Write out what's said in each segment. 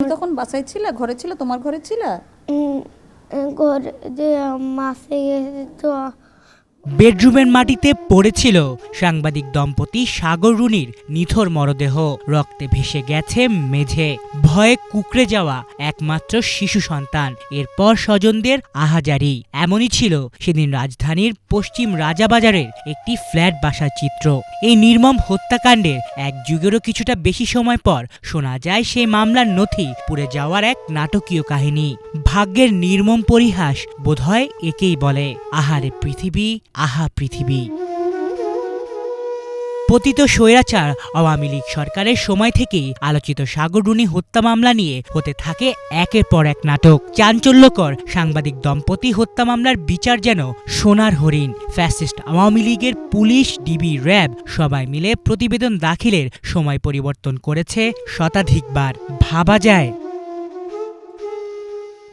তখন বাসায় ছিলা, ঘরে ছিল, তোমার ঘরে ছিলা? ঘরে যে মাসে গেছে তো বেডরুমের মাটিতে পড়েছিল সাংবাদিক দম্পতি সাগর রুনির নিথর মরদেহ। রক্তে ভেসে গেছে মেঝে। ভয়ে কুঁকড়ে যাওয়া একমাত্র শিশু সন্তান। এরপর স্বজনদের আহাজারি। এমনই ছিল সেদিন রাজধানীর পশ্চিম রাজাবাজারের একটি ফ্ল্যাট বাসার চিত্র। এই নির্মম হত্যাকাণ্ডের এক যুগেরও কিছুটা বেশি সময় পর শোনা যায় সেই মামলার নথি পুড়ে যাওয়ার এক নাটকীয় কাহিনী। ভাগ্যের নির্মম পরিহাস বোধহয় একেই বলে। আহারে পৃথিবী, আহা পৃথিবী। পতিত স্বৈরাচার আওয়ামী লীগ সরকারের সময় থেকেই আলোচিত সাগর রুনি হত্যা মামলা নিয়ে হতে থাকে একের পর এক নাটক। চাঞ্চল্যকর সাংবাদিক দম্পতি হত্যা মামলার বিচার যেন সোনার হরিণ। ফ্যাসিস্ট আওয়ামী লীগের পুলিশ, ডিবি, র্যাব সবাই মিলে প্রতিবেদন দাখিলের সময় পরিবর্তন করেছে শতাধিকবার। ভাবা যায়।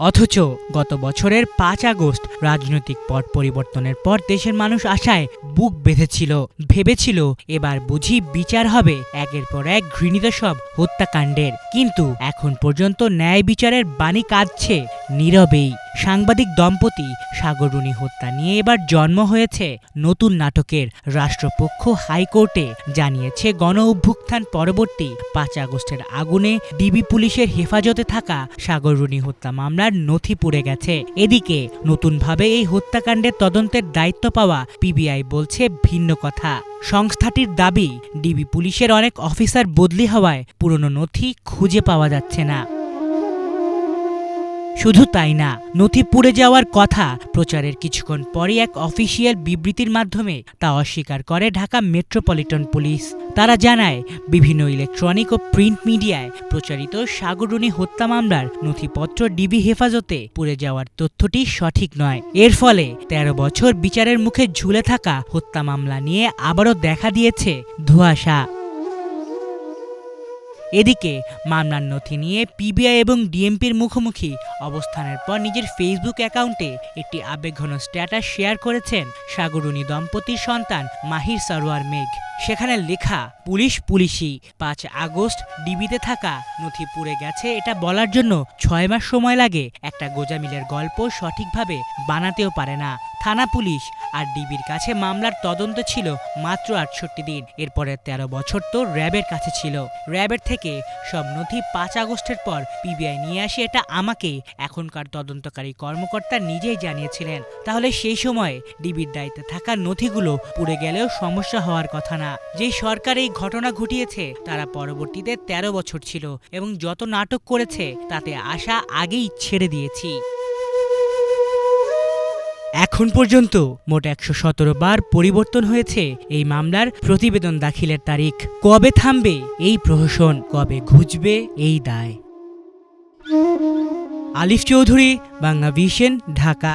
অথচ গত বছরের ৫ আগস্ট রাজনৈতিক পট পরিবর্তনের পর দেশের মানুষ আশায় বুক বেঁধেছিল। ভেবেছিল এবার বুঝি বিচার হবে একের পর এক ঘৃণিত সব হত্যাকাণ্ডের। কিন্তু এখন পর্যন্ত ন্যায় বিচারের বাণী কাঁদছে নীরবেই। সাংবাদিক দম্পতি সাগর রুনি হত্যা নিয়ে এবার জন্ম হয়েছে নতুন নাটকের। রাষ্ট্রপক্ষ হাইকোর্টে জানিয়েছে গণ অভ্যুত্থান পরবর্তী ৫ আগস্টের আগুনে ডিবি পুলিশের হেফাজতে থাকা সাগর রুনি হত্যা মামলার নথি পুড়ে গেছে। এদিকে নতুনভাবে এই হত্যাকাণ্ডের তদন্তের দায়িত্ব পাওয়া পিবিআই বলছে ভিন্ন কথা। সংস্থাটির দাবি, ডিবি পুলিশের অনেক অফিসার বদলি হওয়ায় পুরনো নথি খুঁজে পাওয়া যাচ্ছে না। শুধু তাই না, নথি পুড়ে যাওয়ার কথা প্রচারের কিছুক্ষণ পরই এক অফিসিয়াল বিবৃতির মাধ্যমে তা অস্বীকার করে ঢাকা মেট্রোপলিটন পুলিশ। তারা জানায়, বিভিন্ন ইলেকট্রনিক ও প্রিন্ট মিডিয়ায় প্রচারিত সাগর রুনি হত্যা মামলার নথিপত্র ডিবি হেফাজতে পুড়ে যাওয়ার তথ্যটি সঠিক নয়। এর ফলে ১৩ বছর বিচারের মুখে ঝুলে থাকা হত্যা মামলা নিয়ে আবারও দেখা দিয়েছে ধোঁয়াশা। এদিকে মামলার নথি নিয়ে পিবিআই এবং ডিএমপির মুখোমুখি অবস্থানের পর নিজের ফেসবুক অ্যাকাউন্টে একটি আবেগঘন স্ট্যাটাস শেয়ার করেছেন সাগর রুনি দম্পতির সন্তান মাহির সরোয়ার মেঘ। সেখানে লেখা, পুলিশ পুলিশই, ৫ আগস্ট ডিবিতে থাকা নথি পুড়ে গেছে এটা বলার জন্য ৬ মাস সময় লাগে। একটা গোজামিলের গল্প সঠিকভাবে বানাতেও পারে না। থানা পুলিশ আর ডিবির কাছে মামলার তদন্ত ছিল মাত্র ৬৮ দিন। এরপরে ১৩ বছর তো র্যাবের কাছে ছিল। র্যাবের থেকে সব নথি ৫ আগস্টের পর পিবিআই নিয়ে আসে, এটা আমাকে এখনকার তদন্তকারী কর্মকর্তা নিজেই জানিয়েছিলেন। তাহলে সেই সময় ডিবির দায়িত্বে থাকা নথিগুলো পুড়ে গেলেও সমস্যা হওয়ার কথা না। যেই সরকার এই ঘটনা ঘটিয়েছে তারা পরবর্তীতে ১৩ বছর ছিল এবং যত নাটক করেছে তাতে আশা আগেই ছেড়ে দিয়েছি। এখন পর্যন্ত মোট ১১৭ বার পরিবর্তন হয়েছে এই মামলার প্রতিবেদন দাখিলের তারিখ। কবে থামবে এই প্রহসন, কবে ঘুচবে এই দায়? আলিফ চৌধুরী, বাংলা ভিশন, ঢাকা।